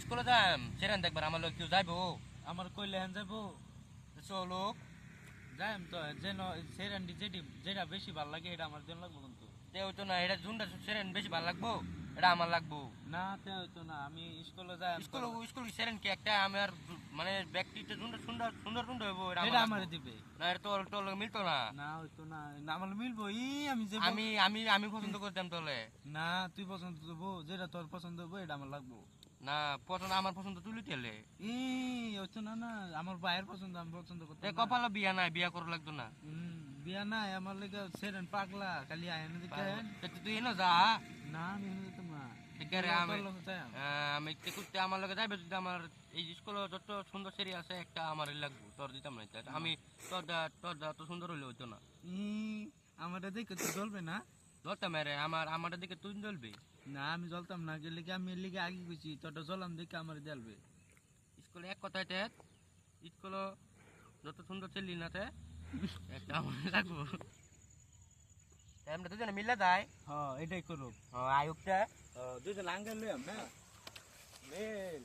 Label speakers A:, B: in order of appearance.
A: স্কুলে যাম সেরেন দেখবার আমার লোক কেউ যাইবো
B: আমার কইলে হেন যাবো
A: চলো
B: যাইম তো যেন সেরান্ডি যেটা বেশি ভাল লাগে এটা আমার জন্য লাগবো কিন্তু
A: তে হইতো না এটা জুনটা সেরেন বেশি ভালো লাগবো এটা আমার লাগবো
B: না তে হইতো না আমি স্কুলে যাইম
A: স্কুল স্কুল সেরেন কি একটা আমার মানে ব্যক্তিটা জুনটা সুন্দর সুন্দর জুনটা হইবো এটা
B: এটা
A: আমার
B: আমার দিবে
A: না এটা তোর তোর লগে মিলতো না
B: না হইতো না না আমার মিলবো আমি যে
A: আমি আমি আমি পছন্দ করতাম তোলে
B: না তুই পছন্দ দেবো যেটা তোর পছন্দ হবো এটা আমার লাগবো
A: না পছন্দ আমার পছন্দ তুলি তেলে
B: হইতো না না আমার ভাইয়ের পছন্দ আমি পছন্দ করতাম
A: তে
B: না।
A: কপালে বিয়া নাই বিয়া করা লাগতো না
B: বিয়া নাই আমার লেগে সেরেন পাগলা খালি আয়না দিতে
A: তে তুই এনো যা
B: না আমি এনে দিতাম না
A: একারে আমি
B: তোর লগে যাইম।
A: আমি তে করতে আমার লগে যাইবে যদি আমার এই স্কুলে যত সুন্দর সেরি আছে একটা আমার লাগবো তোর দিতাম না এটা। আমি তোর তো সুন্দর হইলে হইতো না
B: আমার দেখে তুই জ্বলবে না
A: ধরতাম রে আমার দিকে তুই জ্বলবি
B: না আমি জ্বলতাম না গেলে কি আমি এর লিগে আগে গেছি তোরটা জ্বলাম দেখে আমার দেলবে
A: স্কুলে এক কথায় তে স্কুলে যত সুন্দর ছেলি না তে একটা আমার লাগবো আমরা দুজনে মিলে যাই
B: হ্যাঁ এটাই করো
A: আয়ুকটা
B: দুজন আঙ্গেল লইম না মেল